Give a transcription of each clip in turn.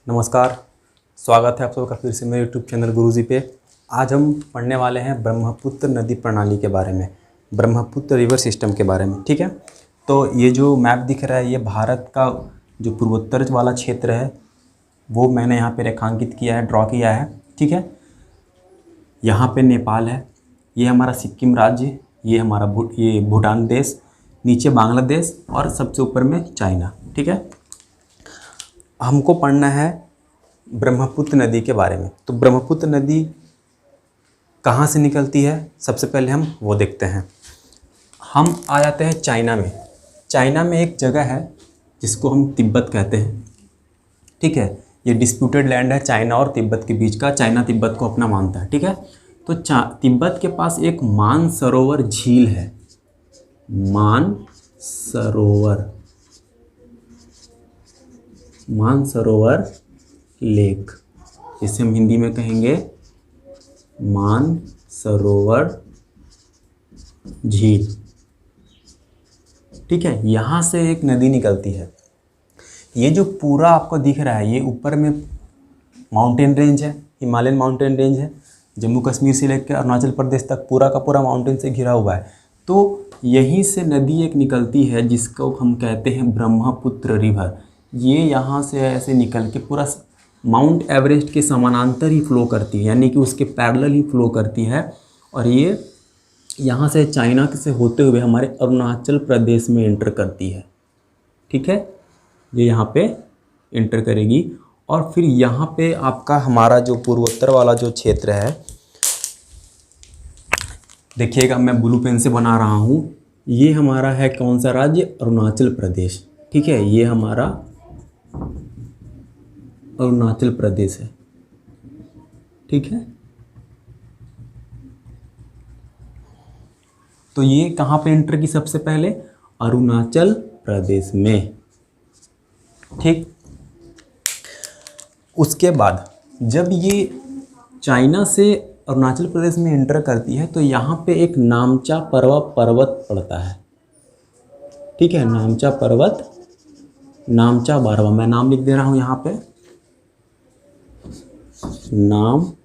नमस्कार, स्वागत है आप सबका फिर से मेरे यूट्यूब चैनल गुरुजी पे। आज हम पढ़ने वाले हैं ब्रह्मपुत्र नदी प्रणाली के बारे में, ब्रह्मपुत्र रिवर सिस्टम के बारे में। ठीक है, तो ये जो मैप दिख रहा है ये भारत का जो पूर्वोत्तर वाला क्षेत्र है वो मैंने यहाँ पे रेखांकित किया है, ड्रॉ किया है। ठीक है, यहाँ पे नेपाल है, ये हमारा सिक्किम राज्य, ये हमारा भूटान देश, नीचे बांग्लादेश और सबसे ऊपर में चाइना। ठीक है, हमको पढ़ना है ब्रह्मपुत्र नदी के बारे में। तो ब्रह्मपुत्र नदी कहाँ से निकलती है, सबसे पहले हम वो देखते हैं। हम आ जाते हैं चाइना में। चाइना में एक जगह है जिसको हम तिब्बत कहते हैं। ठीक है, ये डिस्प्यूटेड लैंड है चाइना और तिब्बत के बीच का। चाइना तिब्बत को अपना मानता है। ठीक है, तो तिब्बत के पास एक मानसरोवर झील है, मानसरोवर लेक, जिसे हम हिंदी में कहेंगे मानसरोवर झील। ठीक है, यहाँ से एक नदी निकलती है। ये जो पूरा आपको दिख रहा है ये ऊपर में माउंटेन रेंज है, हिमालयन माउंटेन रेंज है, जम्मू कश्मीर से लेकर अरुणाचल प्रदेश तक पूरा का पूरा माउंटेन से घिरा हुआ है। तो यहीं से नदी एक निकलती है जिसको हम कहते हैं ब्रह्मपुत्र रिवर। ये यहाँ से ऐसे निकल के पूरा माउंट एवरेस्ट के समानांतर ही फ्लो करती है, यानी कि उसके पैरेलल ही फ्लो करती है। और ये यहाँ से चाइना से होते हुए हमारे अरुणाचल प्रदेश में एंटर करती है। ठीक है, ये यहाँ पे एंटर करेगी और फिर यहाँ पे आपका हमारा जो पूर्वोत्तर वाला जो क्षेत्र है, देखिएगा मैं ब्लू पेन से बना रहा हूँ। ये हमारा है कौन सा राज्य, अरुणाचल प्रदेश। ठीक है, ये हमारा अरुणाचल प्रदेश है। ठीक है, तो ये कहाँ पे एंटर की, सबसे पहले अरुणाचल प्रदेश में। ठीक, उसके बाद जब ये चाइना से अरुणाचल प्रदेश में एंटर करती है तो यहाँ पे एक नामचा पर्वत पड़ता है। ठीक है, नामचा पर्वत, नामचा बारवा, मैं नाम लिख दे रहा हूँ यहाँ पे, नामचा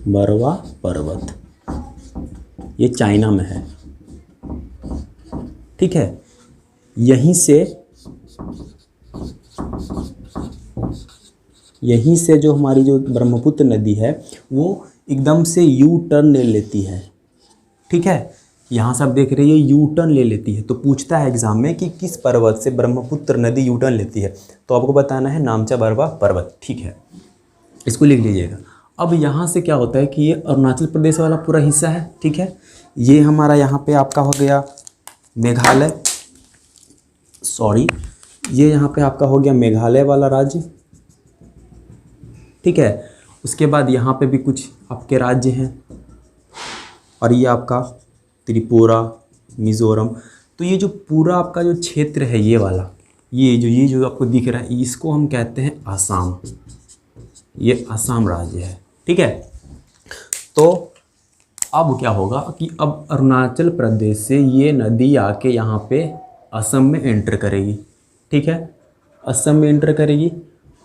बरवा पर्वत, ये चाइना में है। ठीक है, यहीं से जो हमारी जो ब्रह्मपुत्र नदी है वो एकदम से यू टर्न ले लेती है। ठीक है, यहाँ से आप देख रहे हैं ये यू टर्न ले लेती है। तो पूछता है एग्जाम में कि किस पर्वत से ब्रह्मपुत्र नदी यू टर्न लेती है, तो आपको बताना है नामचा बरवा पर्वत। ठीक है, इसको लिख लीजिएगा। अब यहाँ से क्या होता है कि ये अरुणाचल प्रदेश वाला पूरा हिस्सा है। ठीक है, ये हमारा यहाँ पे आपका हो गया मेघालय, ये यहाँ पे आपका हो गया मेघालय वाला राज्य। ठीक है, उसके बाद यहाँ पे भी कुछ आपके राज्य हैं और ये आपका त्रिपुरा, मिज़ोरम। तो ये जो पूरा आपका जो क्षेत्र है ये वाला, ये जो आपको दिख रहा है इसको हम कहते हैं आसाम। ये आसाम राज्य है। ठीक है, तो अब क्या होगा कि अब अरुणाचल प्रदेश से ये नदी आके यहाँ पे असम में एंटर करेगी। ठीक है, असम में एंटर करेगी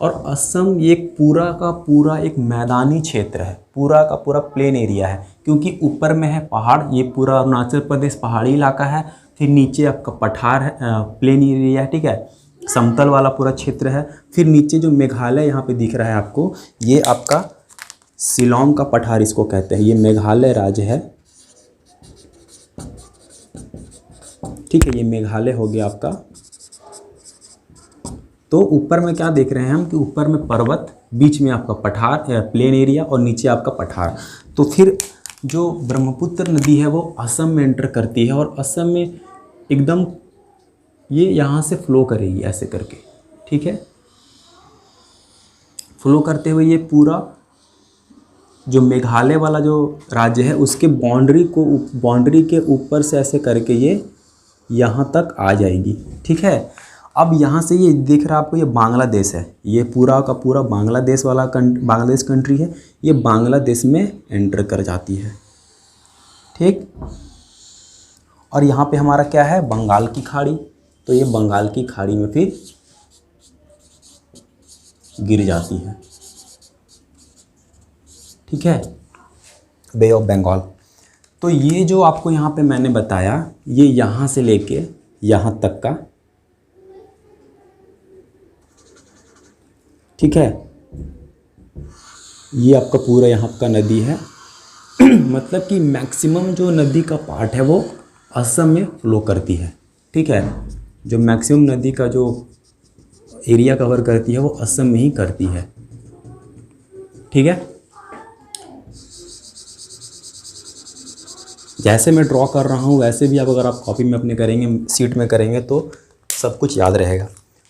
और असम ये पूरा का पूरा एक मैदानी क्षेत्र है, पूरा का पूरा प्लेन एरिया है, क्योंकि ऊपर में है पहाड़। ये पूरा अरुणाचल प्रदेश पहाड़ी इलाका है, फिर नीचे आपका पठार है, प्लेन एरिया है। ठीक है, समतल वाला पूरा क्षेत्र है। फिर नीचे जो मेघालय यहाँ पे दिख रहा है आपको, ये आपका शिलोंग का पठार इसको कहते हैं, ये मेघालय राज्य है। ठीक है, ये मेघालय हो गया आपका। तो ऊपर में क्या देख रहे हैं हम कि ऊपर में पर्वत, बीच में आपका पठार प्लेन एरिया और नीचे आपका पठार। तो फिर जो ब्रह्मपुत्र नदी है वो असम में एंटर करती है और असम में एकदम ये यहाँ से फ्लो करेगी ऐसे करके। ठीक है, फ्लो करते हुए ये पूरा जो मेघालय वाला जो राज्य है उसके बाउंड्री के ऊपर से ऐसे करके ये यहाँ तक आ जाएगी। ठीक है, अब यहाँ से ये दिख रहा है आपको, ये बांग्लादेश है, ये पूरा का पूरा बांग्लादेश कंट्री है, ये बांग्लादेश में एंटर कर जाती है। ठीक, और यहाँ पे हमारा क्या है, बंगाल की खाड़ी। तो ये बंगाल की खाड़ी में फिर गिर जाती है। ठीक है, बे ऑफ बंगाल। तो ये जो आपको यहाँ पे मैंने बताया, ये यहाँ से लेके यहाँ तक का, ठीक है, ये आपका पूरा यहाँ का नदी है। मतलब कि मैक्सिमम जो नदी का पार्ट है वो असम में फ्लो करती है। ठीक है, जो मैक्सिमम नदी का जो एरिया कवर करती है वो असम में ही करती है। ठीक है, जैसे मैं ड्रॉ कर रहा हूँ वैसे भी अगर आप कॉपी में अपने करेंगे, सीट में करेंगे तो सब कुछ याद रहेगा।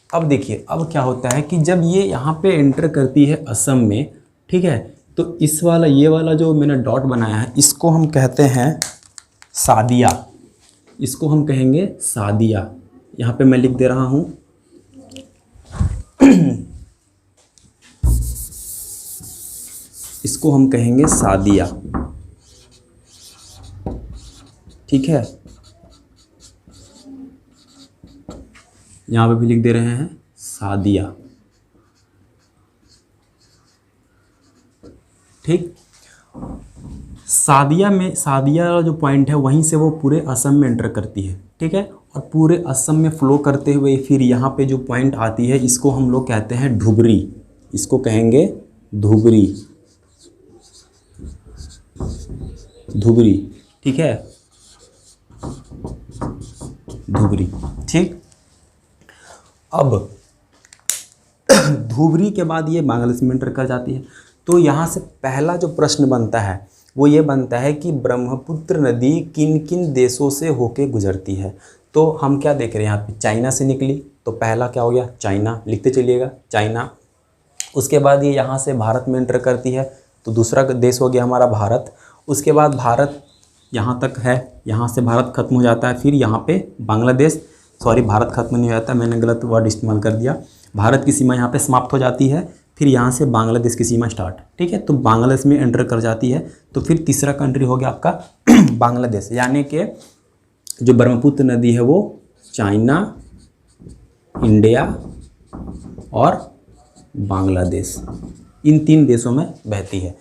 अब देखिए, अब क्या होता है कि जब ये यहाँ पे एंटर करती है असम में, ठीक है, तो इस वाला, ये वाला जो मैंने डॉट बनाया है, इसको हम कहते हैं सादिया। इसको हम कहेंगे सादिया। यहाँ पे मैं लिख दे रहा हूँ इसको हम कहेंगे सादिया। ठीक है, यहाँ पे भी लिख दे रहे हैं सादिया। ठीक, सादिया में, सादिया जो पॉइंट है वहीं से वो पूरे असम में एंटर करती है। ठीक है, और पूरे असम में फ्लो करते हुए फिर यहाँ पे जो पॉइंट आती है इसको हम लोग कहते हैं धुबरी। इसको कहेंगे धुबरी, धुबरी। ठीक है, धुबरी। ठीक, अब धुबरी के बाद ये बांग्लादेश में एंटर कर जाती है। तो यहाँ से पहला जो प्रश्न बनता है वो ये बनता है कि ब्रह्मपुत्र नदी किन किन देशों से होके गुजरती है। तो हम क्या देख रहे हैं यहाँ पे, चाइना से निकली, तो पहला क्या हो गया, चाइना। लिखते चलिएगा, चाइना। उसके बाद ये यहाँ से भारत में एंटर करती है, तो दूसरा देश हो गया हमारा भारत। उसके बाद भारत यहाँ तक है, यहाँ से भारत खत्म हो जाता है, फिर यहाँ पे बांग्लादेश, सॉरी भारत खत्म नहीं हो जाता, मैंने गलत वर्ड इस्तेमाल कर दिया। भारत की सीमा यहाँ पे समाप्त हो जाती है, फिर यहाँ से बांग्लादेश की सीमा स्टार्ट। ठीक है, तो बांग्लादेश में एंटर कर जाती है। तो फिर तीसरा कंट्री हो गया आपका बांग्लादेश। यानी कि जो ब्रह्मपुत्र नदी है वो चाइना, इंडिया और बांग्लादेश, इन 3 देशों में बहती है।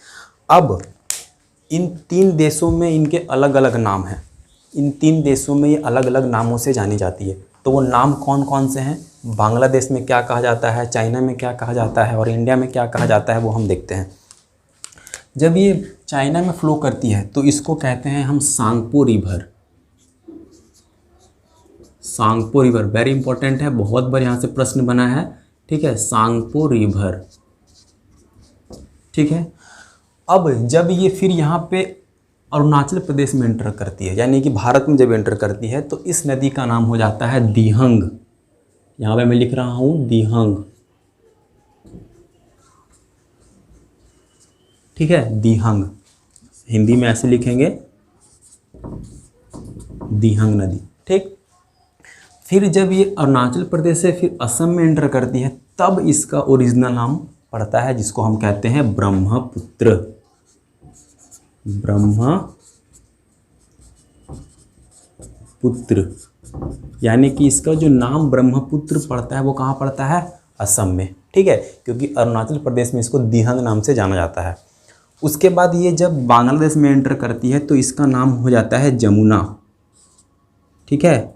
अब इन 3 देशों में इनके अलग अलग नाम हैं। इन 3 देशों में ये अलग अलग नामों से जानी जाती है। तो वो नाम कौन कौन से हैं, बांग्लादेश में क्या कहा जाता है, चाइना में क्या कहा जाता है और इंडिया में क्या कहा जाता है, वो हम देखते हैं। जब ये चाइना में फ्लो करती है तो इसको कहते हैं हम Tsangpo river. Tsangpo river very important है, बहुत बार यहाँ से प्रश्न बना है। ठीक है, सांगपो रिवर। ठीक है, अब जब ये फिर यहाँ पे अरुणाचल प्रदेश में एंटर करती है, यानी कि भारत में जब एंटर करती है, तो इस नदी का नाम हो जाता है दिहंग। यहाँ पे मैं लिख रहा हूँ दिहंग। ठीक है, दिहंग, हिंदी में ऐसे लिखेंगे दिहंग नदी। ठीक, फिर जब ये अरुणाचल प्रदेश से फिर असम में एंटर करती है, तब इसका ओरिजिनल नाम पड़ता है जिसको हम कहते हैं ब्रह्मपुत्र। ब्रह्मपुत्र, यानी कि इसका जो नाम ब्रह्मपुत्र पड़ता है वो कहाँ पड़ता है, असम में। ठीक है, क्योंकि अरुणाचल प्रदेश में इसको दिहंग नाम से जाना जाता है। उसके बाद ये जब बांग्लादेश में एंटर करती है तो इसका नाम हो जाता है जमुना। ठीक है,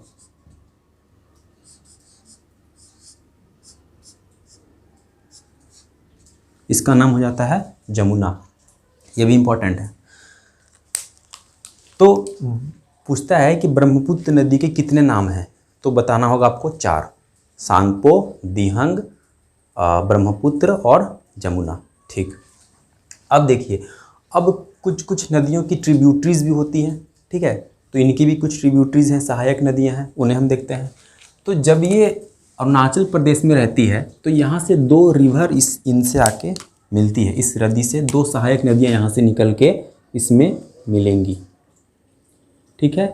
इसका नाम हो जाता है जमुना, ये भी इंपॉर्टेंट है। तो पूछता है कि ब्रह्मपुत्र नदी के कितने नाम हैं, तो बताना होगा आपको 4, सांगपो, दिहंग, ब्रह्मपुत्र और जमुना। ठीक, अब देखिए, अब कुछ कुछ नदियों की ट्रिब्यूटरीज भी होती हैं। ठीक है, तो इनकी भी कुछ ट्रिब्यूटरीज हैं, सहायक नदियां हैं, उन्हें हम देखते हैं। तो जब ये अरुणाचल प्रदेश में रहती है तो यहाँ से 2 रिवर इनसे आके मिलती है। इस नदी से 2 सहायक नदियाँ यहाँ से निकल के इसमें मिलेंगी। ठीक है,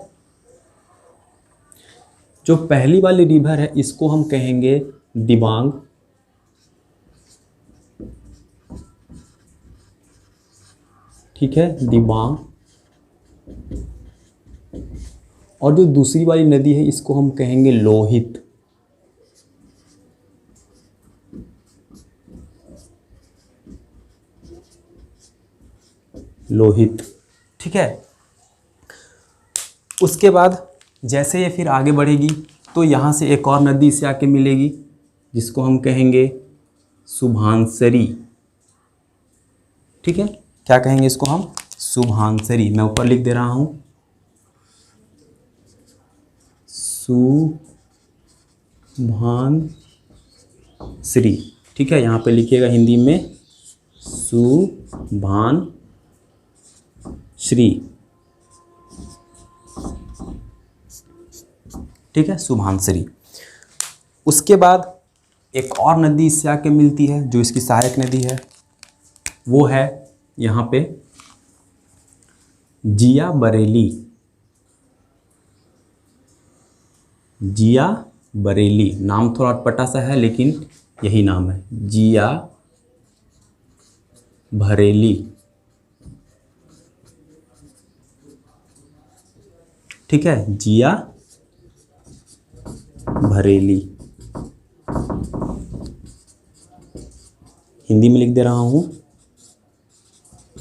जो पहली वाली रिवर है इसको हम कहेंगे दिबांग। ठीक है, दिबांग। और जो दूसरी वाली नदी है इसको हम कहेंगे लोहित। लोहित। ठीक है, उसके बाद जैसे ये फिर आगे बढ़ेगी तो यहाँ से एक और नदी से आके मिलेगी जिसको हम कहेंगे शुभांसरी। ठीक है, क्या कहेंगे इसको हम? शुभांसरी। मैं ऊपर लिख दे रहा हूँ शुभांसरी। ठीक है, यहाँ पे लिखिएगा हिंदी में शुभांश्री। ठीक है, शुभांसरी। उसके बाद एक और नदी इससे आके मिलती है जो इसकी सहायक नदी है, वो है यहाँ पे जिया बरेली। जिया बरेली नाम थोड़ा अटपटा सा है लेकिन यही नाम है, जिया बरेली। ठीक है, जिया बरेली। हिंदी में लिख दे रहा हूँ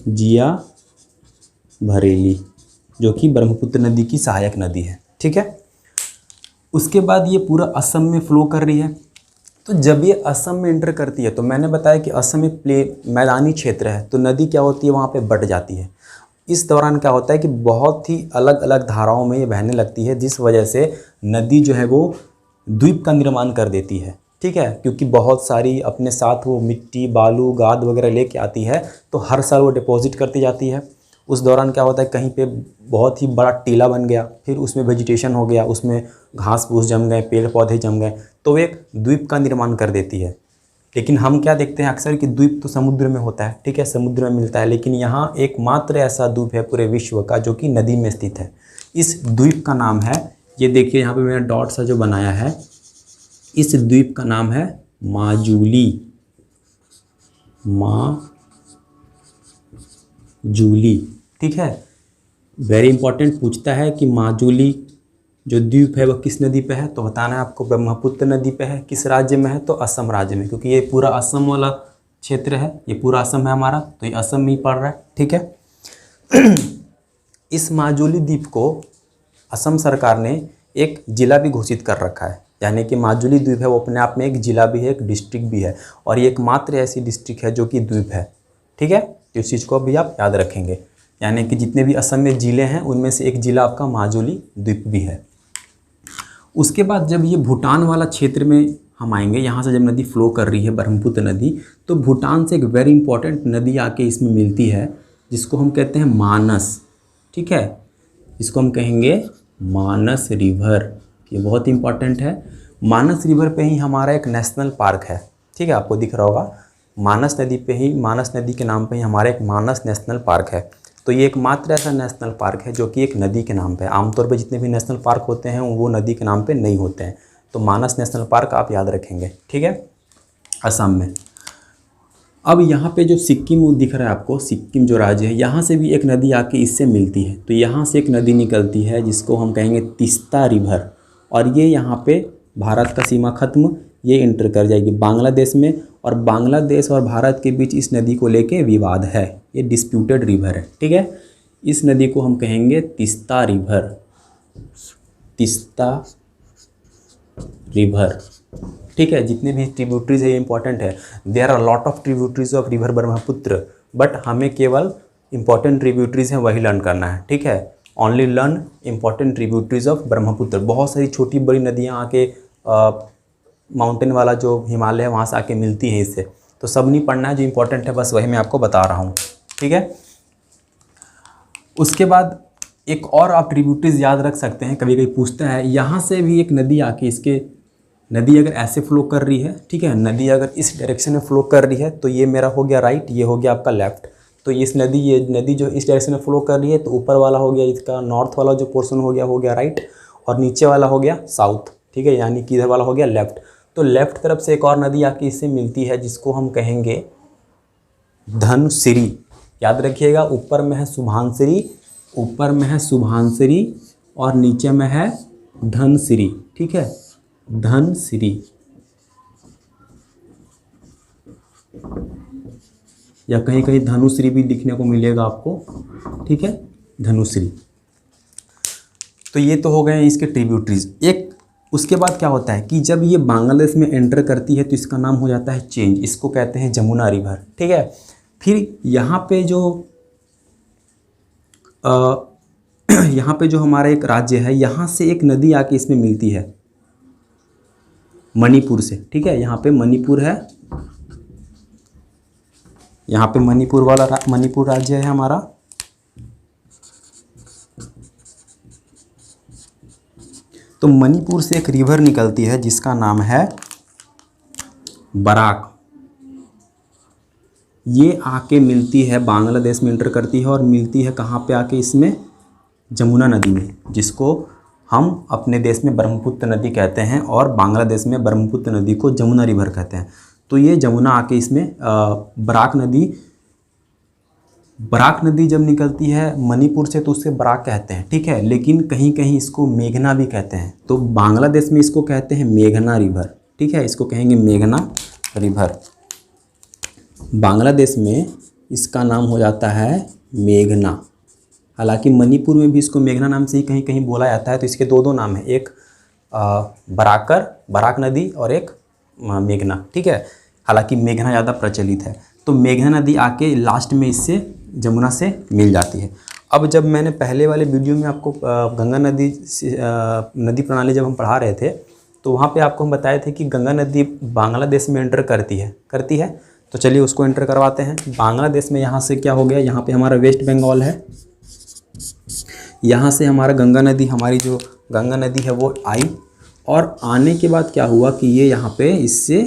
जिया बरेली, जो कि ब्रह्मपुत्र नदी की सहायक नदी है। ठीक है, उसके बाद ये पूरा असम में फ्लो कर रही है। तो जब ये असम में एंटर करती है तो मैंने बताया कि असम एक मैदानी क्षेत्र है, तो नदी क्या होती है वहाँ पे बट जाती है। इस दौरान क्या होता है कि बहुत ही अलग अलग धाराओं में ये बहने लगती है, जिस वजह से नदी जो है वो द्वीप का निर्माण कर देती है। ठीक है, क्योंकि बहुत सारी अपने साथ वो मिट्टी, बालू, गाद वगैरह लेके आती है, तो हर साल वो डिपॉजिट करती जाती है। उस दौरान क्या होता है, कहीं पे बहुत ही बड़ा टीला बन गया, फिर उसमें वेजिटेशन हो गया, उसमें घास फूस जम गए, पेड़ पौधे जम गए, तो एक द्वीप का निर्माण कर देती है। लेकिन हम क्या देखते हैं अक्सर कि द्वीप तो समुद्र में होता है। ठीक है, समुद्र में मिलता है, लेकिन यहाँ एकमात्र ऐसा द्वीप है पूरे विश्व का जो कि नदी में स्थित है। इस द्वीप का नाम है, ये देखिए यहाँ पे मैंने डॉट सा जो बनाया है, इस द्वीप का नाम है माजुली। माजुली। ठीक है, वेरी इंपॉर्टेंट पूछता है कि माजुली जो द्वीप है वह किस नदी पे है, तो बताना है आपको ब्रह्मपुत्र नदी पे है। किस राज्य में है, तो असम राज्य में, क्योंकि ये पूरा असम वाला क्षेत्र है, ये पूरा असम है हमारा, तो ये असम में ही पड़ रहा है। ठीक है, इस माजुली द्वीप को असम सरकार ने एक जिला भी घोषित कर रखा है, यानी कि माजुली द्वीप है वो अपने आप में एक जिला भी है, एक डिस्ट्रिक्ट भी है, और ये एकमात्र ऐसी डिस्ट्रिक्ट है जो कि द्वीप है। ठीक है, तो इस चीज़ को भी आप याद रखेंगे, यानी कि जितने भी असम में ज़िले हैं उनमें से एक ज़िला आपका माजुली द्वीप भी है। उसके बाद जब ये भूटान वाला क्षेत्र में हम आएंगे, यहाँ से जब नदी फ्लो कर रही है ब्रह्मपुत्र नदी, तो भूटान से एक वेरी इंपॉर्टेंट नदी आके इसमें मिलती है जिसको हम कहते हैं मानस। ठीक है, इसको हम कहेंगे मानस रिवर। ये बहुत इंपॉर्टेंट है। मानस रिवर पे ही हमारा एक नेशनल पार्क है। ठीक है, आपको दिख रहा होगा, मानस नदी पे ही, मानस नदी के नाम पे ही हमारा एक मानस नेशनल पार्क है। तो ये एकमात्र ऐसा नेशनल पार्क है जो कि एक नदी के नाम पे। आमतौर पे जितने भी नेशनल पार्क होते हैं वो नदी के नाम पे नहीं होते हैं, तो मानस नेशनल पार्क आप याद रखेंगे। ठीक है, असम में। अब यहाँ पे जो सिक्किम दिख रहा है आपको, सिक्किम जो राज्य है, यहाँ से भी एक नदी आके इससे मिलती है। तो यहाँ से एक नदी निकलती है जिसको हम कहेंगे तीस्ता रिवर, और ये यहाँ पे भारत का सीमा खत्म, ये इंटर कर जाएगी बांग्लादेश में, और बांग्लादेश और भारत के बीच इस नदी को लेके विवाद है, ये डिस्प्यूटेड रिवर है। ठीक है, इस नदी को हम कहेंगे तीस्ता रिवर। तीस्ता रिवर। ठीक है, जितने भी ट्रिब्यूटरीज है ये इंपॉर्टेंट है। There are lot of tributaries of river Brahmaputra, but हमें केवल इंपॉर्टेंट ट्रिब्यूटरीज हैं वही लर्न करना है। ठीक है, only learn important tributaries of Brahmaputra. बहुत सारी छोटी बड़ी नदियाँ आके माउंटेन वाला जो हिमालय है वहाँ से आके मिलती हैं इससे, तो सब नहीं पढ़ना है, जो इंपॉर्टेंट है बस वही मैं आपको बता रहा हूँ। ठीक है, उसके बाद एक और आप ट्रिब्यूटरीज याद रख सकते हैं, कभी कभी पूछता है, यहाँ से भी एक नदी आके इसके, नदी अगर ऐसे फ्लो कर रही है, ठीक है, नदी अगर इस डायरेक्शन में फ्लो कर रही है तो ये मेरा हो गया राइट, ये हो गया आपका लेफ्ट। तो इस नदी, ये नदी जो इस डायरेक्शन में फ्लो कर रही है तो ऊपर वाला हो गया इसका नॉर्थ वाला जो पोर्शन हो गया राइट, और नीचे वाला हो गया साउथ। ठीक है, यानी कि इधर वाला हो गया लेफ्ट। तो लेफ्ट तरफ से एक और नदी आके इससे मिलती है जिसको हम कहेंगे धनसिरी। याद रखिएगा, ऊपर में है शुभांसरी, ऊपर में है शुभांसरी और नीचे में है धनसिरी। ठीक है, धनसिरी। या कहीं कहीं धनुश्री भी दिखने को मिलेगा आपको, ठीक है, धनुश्री। तो ये तो हो गए इसके ट्रिब्यूटरीज। एक उसके बाद क्या होता है कि जब ये बांग्लादेश में एंटर करती है तो इसका नाम हो जाता है चेंज, इसको कहते हैं जमुना रिवर, ठीक है। फिर यहाँ पे जो यहाँ पे जो हमारा एक राज्य है, यहाँ से एक नदी आके इसमें मिलती है मणिपुर से, ठीक है। यहाँ पे मणिपुर है, यहाँ पे मणिपुर वाला मणिपुर राज्य है हमारा। तो मणिपुर से एक रिवर निकलती है जिसका नाम है बराक। ये आके मिलती है बांग्लादेश में एंटर करती है और मिलती है कहाँ पे आके, इसमें जमुना नदी में, जिसको हम अपने देश में ब्रह्मपुत्र नदी कहते हैं और बांग्लादेश में ब्रह्मपुत्र नदी को जमुना रिवर कहते हैं। तो ये जमुना आके इसमें बराक नदी जब निकलती है मणिपुर से तो उससे बराक कहते हैं, ठीक है। लेकिन कहीं कहीं इसको मेघना भी कहते हैं, तो बांग्लादेश में इसको कहते हैं मेघना रिवर, ठीक है, इसको कहेंगे मेघना रिवर। बांग्लादेश में इसका नाम हो जाता है मेघना। हालांकि मणिपुर में भी इसको मेघना नाम से ही कहीं कहीं बोला जाता है। तो इसके दो नाम हैं, एक बराक नदी और एक मेघना, ठीक है। हालांकि मेघना ज़्यादा प्रचलित है। तो मेघना नदी आके लास्ट में इससे जमुना से मिल जाती है। अब जब मैंने पहले वाले वीडियो में आपको गंगा नदी प्रणाली जब हम पढ़ा रहे थे तो वहाँ पे आपको हम बताए थे कि गंगा नदी बांग्लादेश में एंटर करती है। तो चलिए उसको एंटर करवाते हैं। बांग्लादेश में यहाँ से क्या हो गया, यहाँ पे हमारा वेस्ट बंगाल है, यहाँ से हमारा गंगा नदी, हमारी जो गंगा नदी है वो आई, और आने के बाद क्या हुआ कि ये यहाँ पे इससे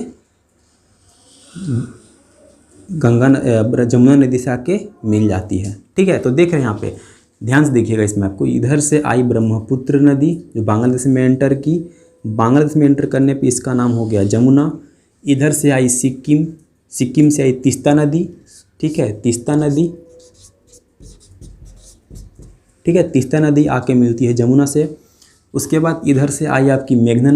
जमुना नदी से आके मिल जाती है, ठीक है। तो देख रहे हैं यहाँ पे, ध्यान से देखिएगा इसमें आपको, इधर से आई ब्रह्मपुत्र नदी जो बांग्लादेश में एंटर की, बांग्लादेश में एंटर करने पे इसका नाम हो गया जमुना। इधर से आई सिक्किम से आई तीस्ता नदी, ठीक है, तीस्ता नदी, ठीक है, तीस्ता नदी आके मिलती है जमुना से। उसके बाद इधर से आई आपकी मेघना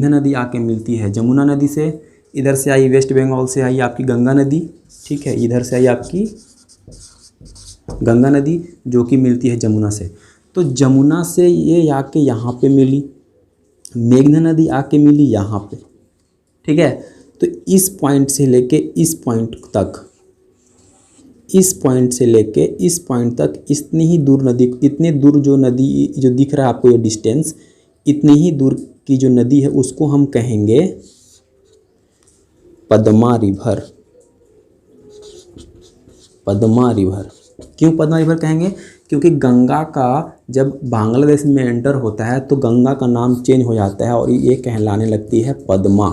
नदी आके मिलती है जमुना नदी से। इधर से आई वेस्ट बंगाल से आई आपकी गंगा नदी, ठीक है, इधर से आई आपकी गंगा नदी जो कि मिलती है जमुना से। तो जमुना से ये आके यहाँ पे मिली, मेघना नदी आके मिली यहाँ पे, ठीक है। तो इस पॉइंट से लेके इस पॉइंट तक, इस पॉइंट से लेके इस पॉइंट तक इतनी ही दूर नदी, इतने दूर जो नदी जो दिख रहा है आपको ये डिस्टेंस, इतनी ही दूर की जो नदी है उसको हम कहेंगे पद्मा रिवर। पद्मा रिवर क्यों पद्मा रिवर कहेंगे? क्योंकि गंगा का जब बांग्लादेश में एंटर होता है तो गंगा का नाम चेंज हो जाता है और ये कहलाने लगती है पद्मा,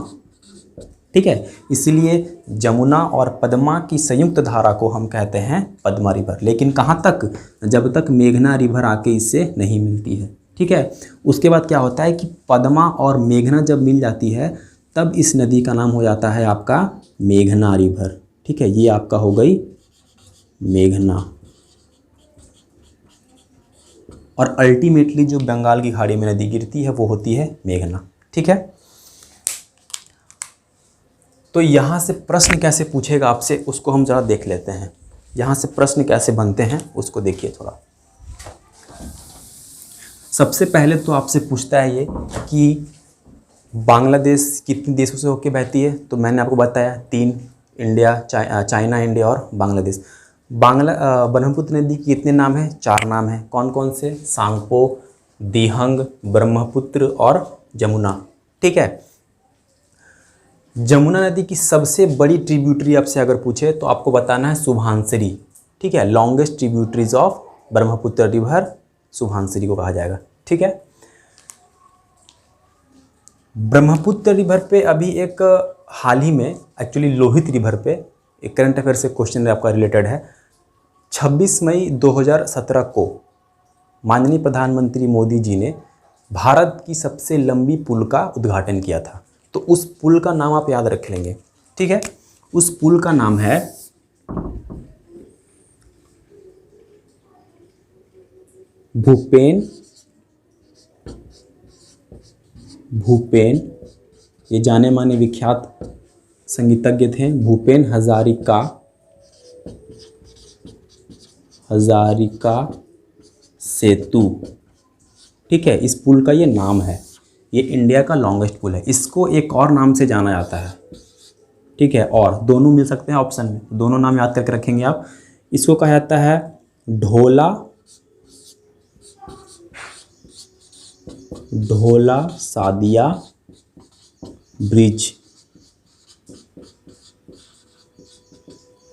ठीक है। इसलिए जमुना और पद्मा की संयुक्त धारा को हम कहते हैं पद्मा रिवर। लेकिन कहाँ तक? जब तक मेघना रिवर आके इससे नहीं मिलती है, ठीक है। उसके बाद क्या होता है कि पद्मा और मेघना जब मिल जाती है तब इस नदी का नाम हो जाता है आपका मेघना रिवर, ठीक है। ये आपका हो गई मेघना, और अल्टीमेटली जो बंगाल की खाड़ी में नदी गिरती है वो होती है मेघना, ठीक है। तो यहाँ से प्रश्न कैसे पूछेगा आपसे उसको हम ज़रा देख लेते हैं। यहाँ से प्रश्न कैसे बनते हैं उसको देखिए थोड़ा। सबसे पहले तो आपसे पूछता है ये कि बांग्लादेश कितने देशों से होकर बहती है? तो मैंने आपको बताया 3, इंडिया, चाइना, इंडिया और बांग्लादेश। ब्रह्मपुत्र नदी के कितने नाम हैं? 4 नाम हैं। कौन कौन से? सांगपो, दिहंग, ब्रह्मपुत्र और जमुना, ठीक है। जमुना नदी की सबसे बड़ी ट्रिब्यूटरी आपसे अगर पूछे तो आपको बताना है सुबहानसिरी, ठीक है। Longest tributaries of Brahmaputra river Subansiri को कहा जाएगा, ठीक है। ब्रह्मपुत्र रिवर पे अभी एक हाल ही में एक्चुअली लोहित रिवर पे एक करंट अफेयर से क्वेश्चन आपका रिलेटेड है। 26 मई 2017 को माननीय प्रधानमंत्री मोदी जी ने भारत की सबसे लंबी पुल का उद्घाटन किया था। तो उस पुल का नाम आप याद रख लेंगे, ठीक है। उस पुल का नाम है भूपेन, ये जाने माने विख्यात संगीतज्ञ थे, भूपेन हजारिका हजारिका सेतु, ठीक है, इस पुल का ये नाम है। ये इंडिया का लॉन्गेस्ट पुल है। इसको एक और नाम से जाना जाता है, ठीक है, और दोनों मिल सकते हैं ऑप्शन में, दोनों नाम याद करके रखेंगे आप। इसको कहा जाता है ढोला सादिया ब्रिज,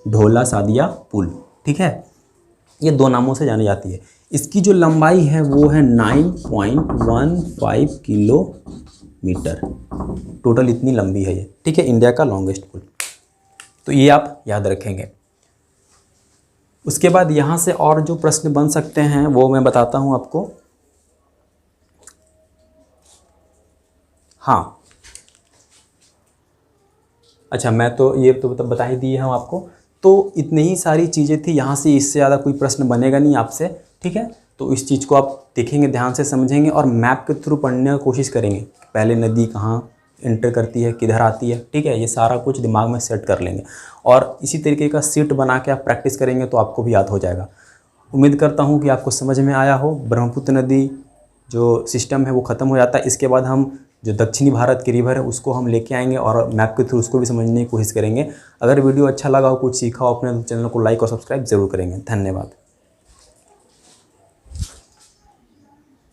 ढोला सादिया पुल, ठीक है। ये दो नामों से जानी जाती है। इसकी जो लंबाई है वो है 9.15 किलोमीटर, टोटल इतनी लंबी है ये, ठीक है, इंडिया का लॉन्गेस्ट पुल। तो ये आप याद रखेंगे। उसके बाद यहाँ से और जो प्रश्न बन सकते हैं वो मैं बताता हूँ आपको। हाँ, अच्छा, मैं तो ये तो बता ही दिए हम आपको। तो इतनी ही सारी चीज़ें थी, यहाँ से इससे ज़्यादा कोई प्रश्न बनेगा नहीं आपसे, ठीक है। तो इस चीज़ को आप देखेंगे, ध्यान से समझेंगे और मैप के थ्रू पढ़ने की कोशिश करेंगे। पहले नदी कहाँ एंटर करती है, किधर आती है, ठीक है, ये सारा कुछ दिमाग में सेट कर लेंगे और इसी तरीके का सीट बना के आप प्रैक्टिस करेंगे तो आपको भी याद हो जाएगा। उम्मीद करता हूँ कि आपको समझ में आया हो। ब्रह्मपुत्र नदी जो सिस्टम है वो ख़त्म हो जाता है। इसके बाद हम जो दक्षिणी भारत की रिवर है उसको हम लेके आएंगे और मैप के थ्रू उसको भी समझने की कोशिश करेंगे। अगर वीडियो अच्छा लगा हो, कुछ सीखा हो, अपने चैनल को लाइक और सब्सक्राइब जरूर करेंगे। धन्यवाद।